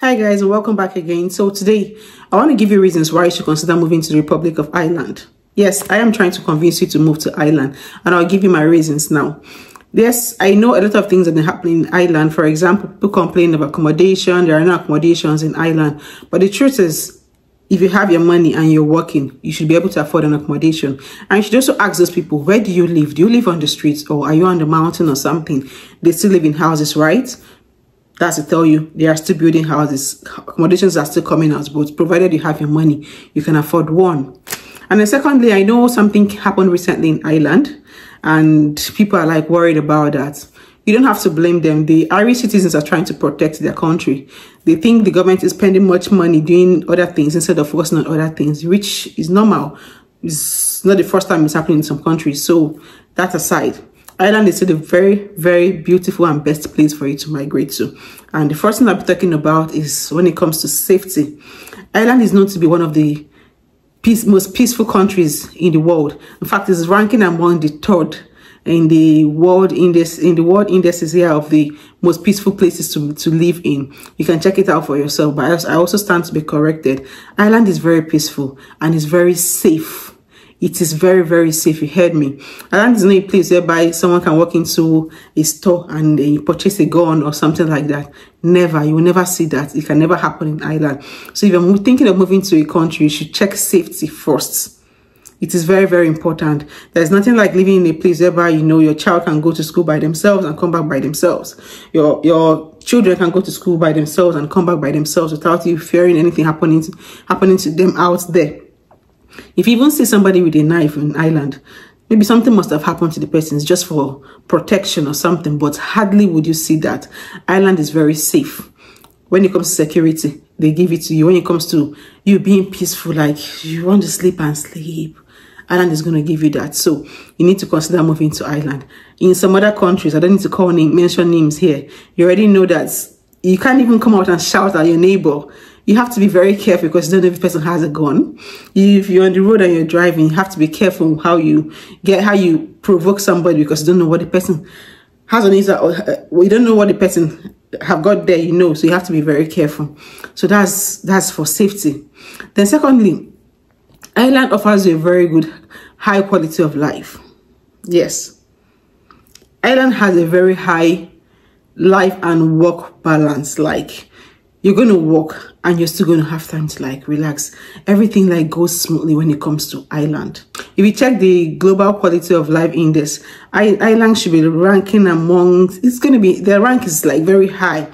Hi guys, and welcome back again. So today I want to give you reasons why you should consider moving to the Republic of Ireland. Yes, I am trying to convince you to move to Ireland, and I'll give you my reasons now. Yes, I know a lot of things that are happening in Ireland. For example, people complain about accommodation. There are no accommodations in Ireland, but the truth is, if you have your money and you're working, you should be able to afford an accommodation. And you should also ask those people, where do you live? Do you live on the streets, or are you on the mountain or something? They still live in houses, right? That's to tell you, they are still building houses. Accommodations are still coming out, but provided you have your money, you can afford one. And then secondly, I know something happened recently in Ireland, and people are like worried about that. You don't have to blame them. The Irish citizens are trying to protect their country. They think the government is spending much money doing other things instead of focusing on other things, which is normal. It's not the first time it's happening in some countries. So that aside, Ireland is still a very, very beautiful and best place for you to migrate to. And the first thing I'll be talking about is when it comes to safety. Ireland is known to be one of the most peaceful countries in the world. In fact, it's ranking among the third in the world indices here of the most peaceful places to live in. You can check it out for yourself, but I also stand to be corrected. Ireland is very peaceful and is very safe. It is very, very safe. You heard me. Ireland is not a place whereby someone can walk into a store and purchase a gun or something like that. Never. You will never see that. It can never happen in Ireland. So if you're thinking of moving to a country, you should check safety first. It is very, very important. There's nothing like living in a place whereby, you know, your child can go to school by themselves and come back by themselves. Your children can go to school by themselves and come back by themselves without you fearing anything happening to them out there. If you even see somebody with a knife in Ireland, maybe something must have happened to the person. It's just for protection or something, but hardly would you see that. Ireland is very safe. When it comes to security, they give it to you. When it comes to you being peaceful, like you want to sleep and sleep, Ireland is going to give you that. So you need to consider moving to Ireland. In some other countries, I don't need to mention names here. You already know that you can't even come out and shout at your neighbor. You have to be very careful because you don't know if the person has a gun. If you're on the road and you're driving, you have to be careful how you provoke somebody, because you don't know what the person has on his, you don't know what the person have got there, you know, so you have to be very careful. So that's for safety. Then secondly, Ireland offers you a very good high quality of life. Yes. Ireland has a very high life and work balance. Like, you're going to work and you're still going to have time to like relax. Everything like goes smoothly when it comes to Ireland. If you check the global quality of life index, Ireland should be ranking among, the rank is like very high.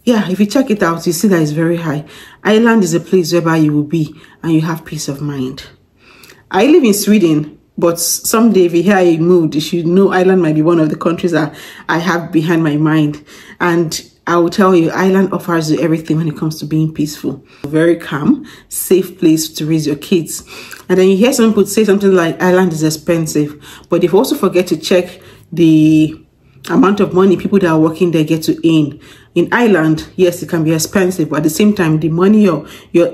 Yeah, if you check it out, you see that it's very high. Ireland is a place whereby you will be and you have peace of mind. I live in Sweden, but someday if you hear I moved, you should know Ireland might be one of the countries that I have behind my mind. And I will tell you, Ireland offers you everything when it comes to being peaceful. Very calm, safe place to raise your kids. And then you hear some people say something like Ireland is expensive, but if you also forget to check the amount of money people that are working there get to earn. In Ireland, yes, it can be expensive, but at the same time, the money, your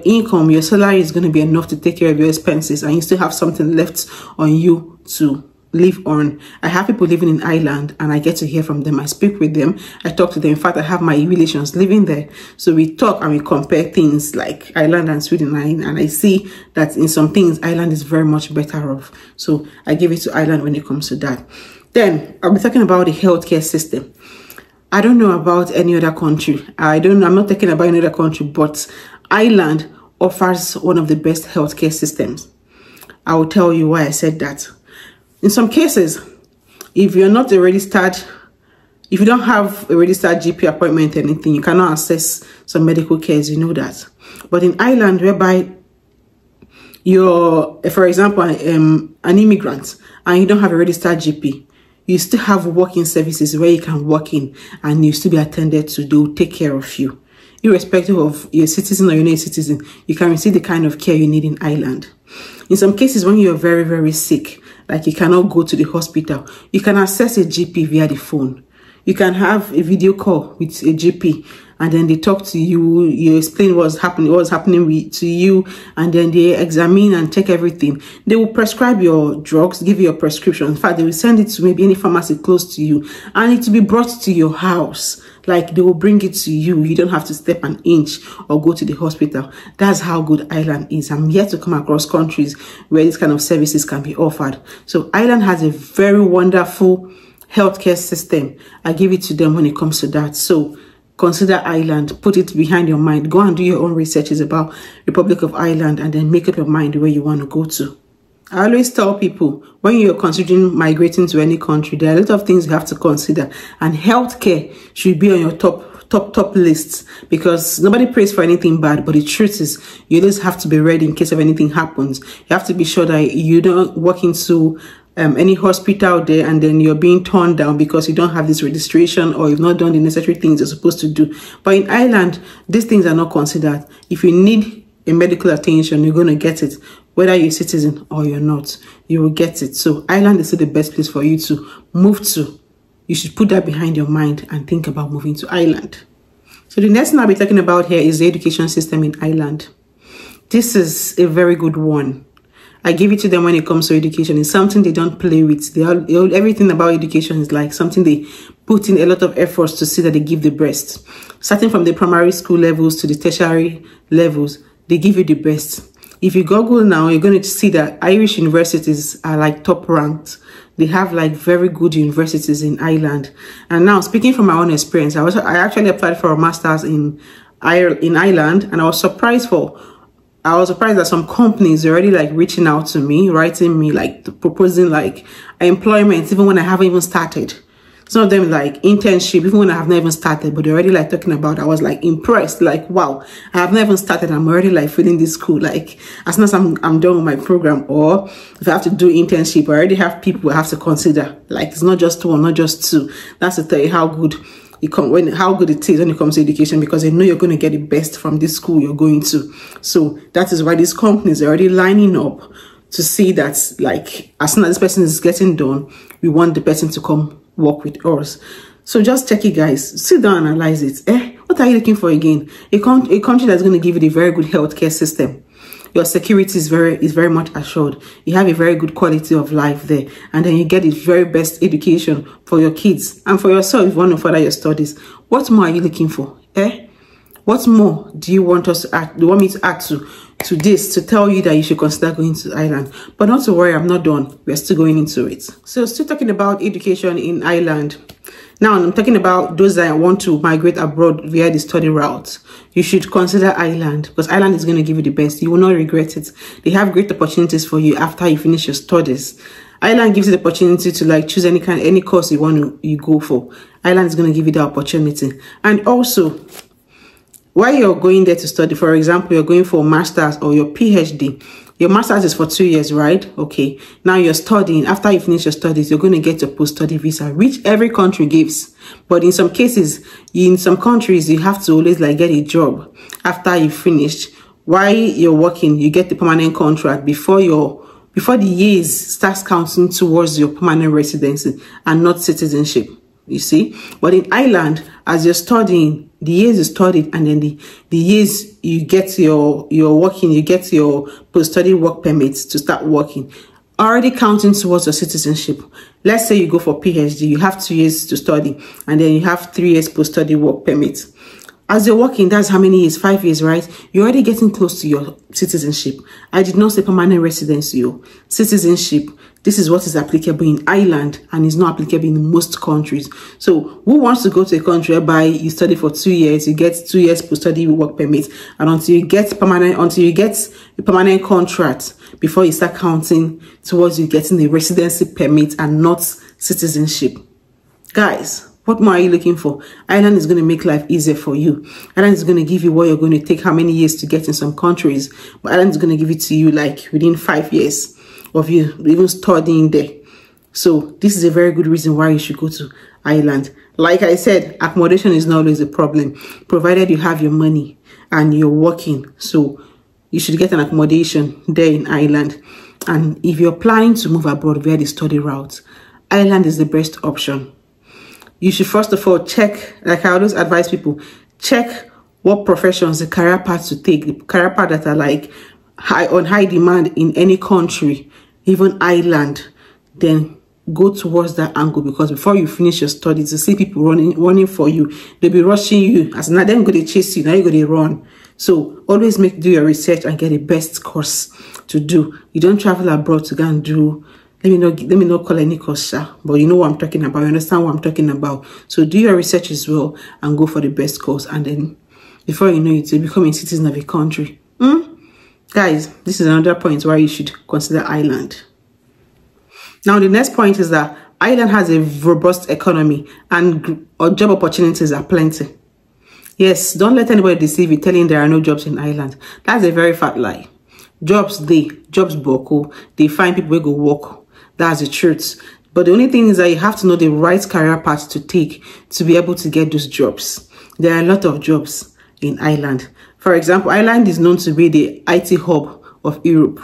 income, your salary is going to be enough to take care of your expenses, and you still have something left on you to live on. I have people living in Ireland and I get to hear from them. I speak with them. I talk to them. In fact, I have my relations living there. So we talk and we compare things like Ireland and Sweden, and I see that in some things, Ireland is very much better off. So I give it to Ireland when it comes to that. Then I'll be talking about the healthcare system. I don't know about any other country. I'm not talking about any other country, but Ireland offers one of the best healthcare systems. I will tell you why I said that. In some cases, if you don't have a registered GP appointment or anything, you cannot access some medical cares, you know that. But in Ireland, whereby you're, for example, an immigrant and you don't have a registered GP, you still have working services where you can walk in and you still be attended to. They'll take care of you. Irrespective of your citizen or you're not a citizen, you can receive the kind of care you need in Ireland. In some cases, when you're very, very sick, like you cannot go to the hospital, you can access a GP via the phone. You can have a video call with a GP and then they talk to you, you explain what's happening to you, and then they examine and check everything. They will prescribe your drugs, give you a prescription. In fact, they will send it to maybe any pharmacy close to you, and it will be brought to your house. Like they will bring it to you. You don't have to step an inch or go to the hospital. That's how good Ireland is. I'm yet to come across countries where this kind of services can be offered. So Ireland has a very wonderful healthcare system. I give it to them when it comes to that. So consider Ireland, put it behind your mind. Go and do your own researches about Republic of Ireland and then make up your mind where you want to go to. I always tell people, when you're considering migrating to any country, there are a lot of things you have to consider, and healthcare should be on your top lists, because nobody prays for anything bad, but the truth is you just have to be ready in case of anything happens. You have to be sure that you don't walk into any hospital there and then you're being turned down because you don't have this registration or you've not done the necessary things you're supposed to do. But in Ireland, these things are not considered. If you need a medical attention, you're going to get it. Whether you're a citizen or you're not, you will get it. So Ireland is still the best place for you to move to. You should put that behind your mind and think about moving to Ireland. So the next thing I'll be talking about here is the education system in Ireland. This is a very good one. I give it to them when it comes to education. It's something they don't play with. Everything about education is like something they put in a lot of efforts to see that they give the best. Starting from the primary school levels to the tertiary levels, they give you the best. If you Google now, you're going to see that Irish universities are like top ranked. They have like very good universities in Ireland. And now, speaking from my own experience, I actually applied for a master's in Ireland, and I was surprised that some companies are already like reaching out to me, writing me, like proposing like employment, even when I haven't even started. Some of them like internship, even when I have not even started, but they're already like talking about. I was like impressed, like wow, I have not even started. I'm already like feeling this cool. Like as soon as I'm done with my program, or if I have to do internship, I already have people I have to consider. Like it's not just one, not just two. That's to tell you how good how good it is when it comes to education, because they know you're going to get the best from this school you're going to. So that is why these companies are already lining up to see that, like, as soon as this person is getting done, we want the person to come work with us. So just check it, guys. Sit down and analyze it. What are you looking for again? A country that's going to give you a very good healthcare system. Your security is very much assured. You have a very good quality of life there, and then you get the very best education for your kids and for yourself if you want to further your studies. What more are you looking for? What more do you want us to add? Do you want me to add to this to tell you that you should consider going to Ireland? But not to worry, I'm not done. We're still going into it. So still talking about education in Ireland. Now I'm talking about those that want to migrate abroad via the study route. You should consider Ireland, because Ireland is going to give you the best. You will not regret it. They have great opportunities for you after you finish your studies. Ireland gives you the opportunity to like choose any course you go for. Ireland is going to give you the opportunity. And also, while you're going there to study, for example, you're going for a master's or your PhD. Your master's is for 2 years, right? Okay. Now you're studying. After you finish your studies, you're going to get a post-study visa, which every country gives. But in some cases, in some countries, you have to always like get a job after you finished. While you're working, you get the permanent contract before the years starts counting towards your permanent residency and not citizenship. You see? But in Ireland, as you're studying, the years you studied, and then the years you get your working, you get your post-study work permits to start working, already counting towards your citizenship. Let's say you go for PhD, you have 2 years to study, and then you have 3 years post-study work permit. As you're working, that's how many years? 5 years, right? You're already getting close to your citizenship. I did not say permanent residency, citizenship. This is what is applicable in Ireland and is not applicable in most countries. So who wants to go to a country whereby you study for 2 years, you get 2 years post-study work permit, and until you get a permanent contract before you start counting towards you getting the residency permit and not citizenship? Guys, what more are you looking for? Ireland is going to make life easier for you. Ireland is going to give you what you're going to take how many years to get in some countries. But Ireland is going to give it to you like within 5 years of you even studying there. So this is a very good reason why you should go to Ireland. Like I said, accommodation is not always a problem, provided you have your money and you're working. So you should get an accommodation there in Ireland. And if you're planning to move abroad via the study route, Ireland is the best option. You should first of all check, like I always advise people, check what professions, the career paths to take, the career paths that are like high demand in any country, even Ireland. Then go towards that angle, because before you finish your studies, you see people running for you. They'll be rushing you. As now them go to chase you, now you go to run. So always do your research and get the best course to do. You don't travel abroad to go and do, let me not call any course, but you know what I'm talking about. You understand what I'm talking about. So do your research as well and go for the best course, and then before you know it, you become a citizen of a country. Guys, this is another point why you should consider Ireland. Now, the next point is that Ireland has a robust economy and job opportunities are plenty. Yes, don't let anybody deceive you telling there are no jobs in Ireland. That's a very fat lie. Jobs boko. They find people who go work. That's the truth. But the only thing is that you have to know the right career path to take to be able to get those jobs. There are a lot of jobs in Ireland. For example, Ireland is known to be the IT hub of Europe.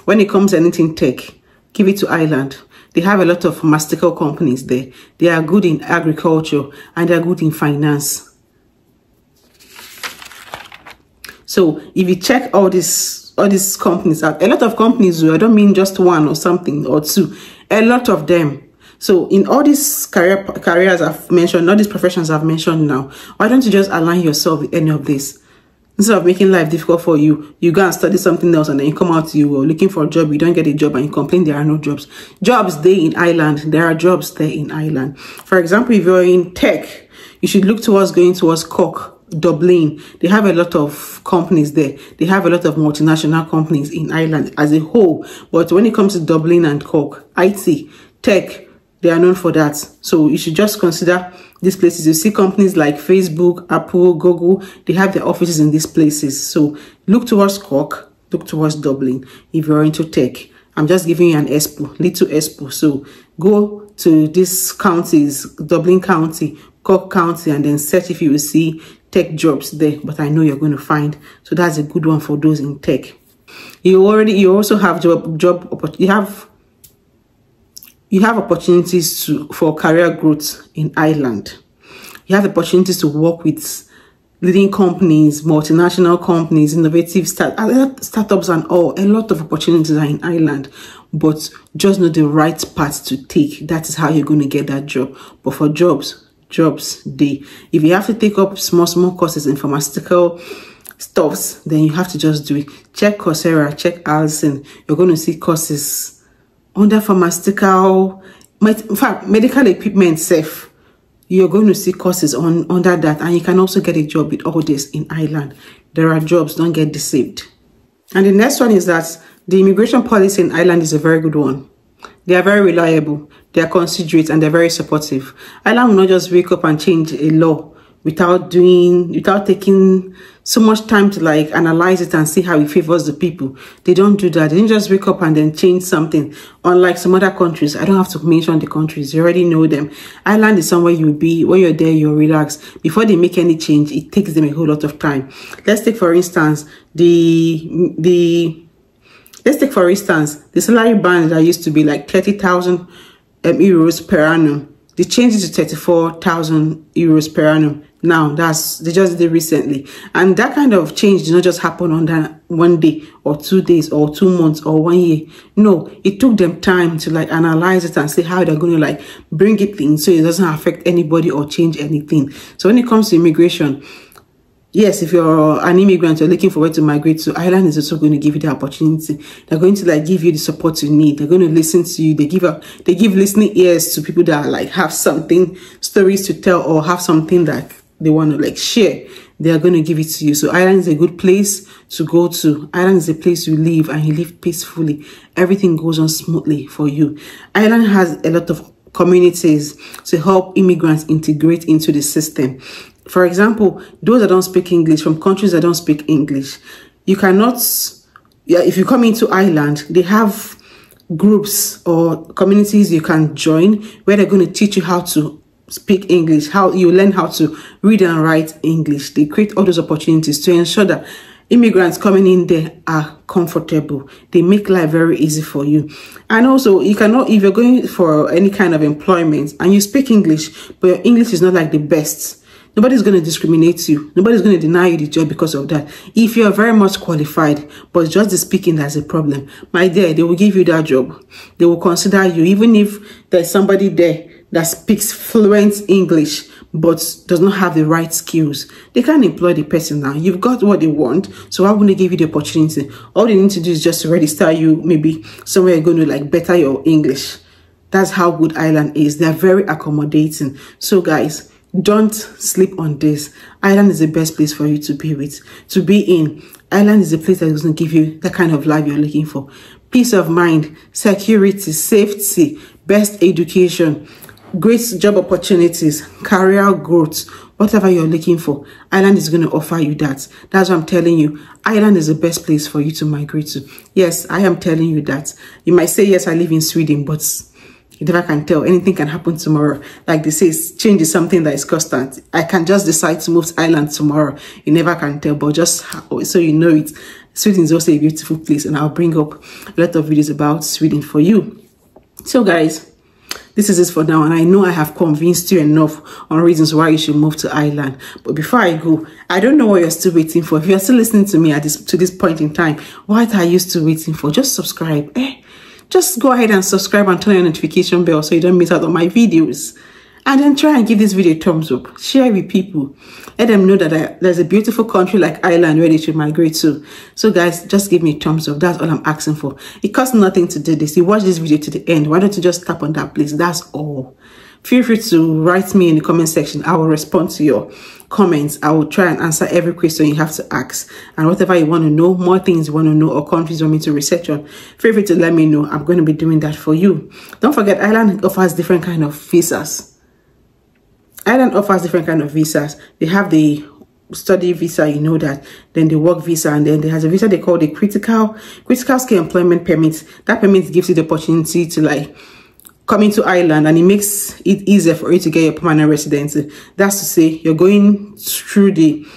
When it comes to anything tech, give it to Ireland. They have a lot of pharmaceutical companies there. They are good in agriculture and they are good in finance. So if you check all these companies out, a lot of companies, I don't mean just one or something or two, a lot of them. So in all these careers I've mentioned, all these professions I've mentioned now, why don't you just align yourself with any of this? Instead of making life difficult for you, you go and study something else and then you come out, you are looking for a job, you don't get a job and you complain there are no jobs. Jobs there in Ireland, there are jobs there in Ireland. For example, if you're in tech, you should look towards going towards Cork, Dublin. They have a lot of companies there. They have a lot of multinational companies in Ireland as a whole. But when it comes to Dublin and Cork, IT, tech, they are known for that. So you should just consider these places. You see companies like Facebook, Apple, Google, they have their offices in these places. So look towards Cork, look towards Dublin if you're into tech. I'm just giving you an expo, little expo. So go to these counties, Dublin County, Cork County, and then search if you will see tech jobs there. But I know you're going to find. So that's a good one for those in tech. You also have you have opportunities for career growth in Ireland. You have opportunities to work with leading companies, multinational companies, innovative startups and all. A lot of opportunities are in Ireland, but just know the right path to take. That is how you're going to get that job. But for jobs day. If you have to take up small courses in pharmaceutical stuffs, then you have to just do it. Check Coursera, check Alison. You're going to see courses under pharmaceutical, in fact, medical equipment safe. You're going to see courses under that, and you can also get a job with all this in Ireland. There are jobs, don't get deceived. And the next one is that the immigration policy in Ireland is a very good one. They are very reliable, they are considerate, and they're very supportive. Ireland will not just wake up and change a law without taking so much time to like analyze it and see how it favors the people. They don't do that. They didn't just wake up and then change something. Unlike some other countries, I don't have to mention the countries, you already know them. Ireland is somewhere you'll be, when you're there, you're relaxed. Before they make any change, it takes them a whole lot of time. Let's take for instance the salary band that used to be like 30,000 euros per annum. They changed it to 34,000 euros per annum. Now, they just did it recently. And that kind of change did not just happen on that one day or 2 days or 2 months or 1 year. No, it took them time to like analyze it and see how they're going to like bring it in so it doesn't affect anybody or change anything. So when it comes to immigration, yes, if you're an immigrant, you're looking for where to migrate to, Ireland is also going to give you the opportunity. They're going to like give you the support you need. They're going to listen to you. They give listening ears to people that like have stories to tell or have something that they want to like share. They are going to give it to you. So Ireland is a good place to go to. Ireland is a place you live and you live peacefully. Everything goes on smoothly for you. Ireland has a lot of communities to help immigrants integrate into the system. For example, those that don't speak English, from countries that don't speak English, you cannot, if you come into Ireland, they have groups or communities you can join where they're going to teach you how to speak English, how you learn how to read and write English. They create all those opportunities to ensure that immigrants coming in there are comfortable. They make life very easy for you. And also, you cannot, if you're going for any kind of employment and you speak English, but your English is not like the best, Nobody's going to discriminate you. Nobody's going to deny you the job because of that. If you're very much qualified, but just the speaking that's a problem, my dear, they will give you that job. They will consider you, even if there's somebody there that speaks fluent English but does not have the right skills. They can't employ the person now. You've got what they want, so why wouldn't they give you the opportunity? All they need to do is just register you, maybe somewhere you're going to like better your English. That's how good Ireland is. They're very accommodating. So guys, don't sleep on this. Ireland is the best place for you to be in. Ireland is the place that is going to give you the kind of life you're looking for. Peace of mind, security, safety, best education, great job opportunities, career growth, whatever you're looking for, Ireland is going to offer you that. That's what I'm telling you. Ireland is the best place for you to migrate to. Yes, I am telling you that. You might say, yes, I live in Sweden, but you never can tell. Anything can happen tomorrow. Like they say, change is something that is constant. I can just decide to move to Ireland tomorrow. You never can tell, but just so you know it, Sweden is also a beautiful place, and I'll bring up a lot of videos about Sweden for you. So guys, this is it for now, and I know I have convinced you enough on reasons why you should move to Ireland. But before I go, I don't know what you're still waiting for. If you're still listening to me to this point in time, what are you still waiting for? Just subscribe. Just go ahead and subscribe and turn on the notification bell so you don't miss out on my videos. And then try and give this video a thumbs up. Share with people. Let them know that there's a beautiful country like Ireland where they should migrate to. So guys, just give me a thumbs up. That's all I'm asking for. It costs nothing to do this. You watch this video to the end. Why don't you just tap on that place? That's all. Feel free to write me in the comment section. I will respond to your comments. I will try and answer every question you have to ask. And whatever you want to know, more things you want to know, or countries you want me to research on, feel free to let me know. I'm going to be doing that for you. Don't forget, Ireland offers different kind of visas. Ireland offers different kind of visas. They have the study visa, you know that, then the work visa, and then there's a visa they call the critical skill employment permit. That permit gives you the opportunity to like come into Ireland, and it makes it easier for you to get your permanent residency. That's to say, you're going through the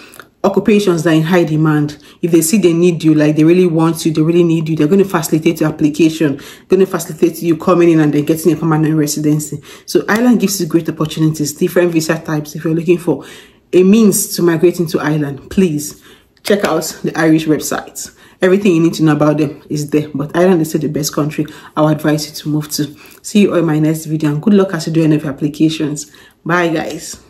occupations that are in high demand. If they see they need you, like they really want you, they really need you, they're going to facilitate your application, going to facilitate you coming in and then getting a permanent residency. So Ireland gives you great opportunities, different visa types. If you're looking for a means to migrate into Ireland, please check out the Irish website. Everything you need to know about them is there. But Ireland is still the best country I would advise you to move to. See you all in my next video, and good luck as you do any of your applications. Bye guys.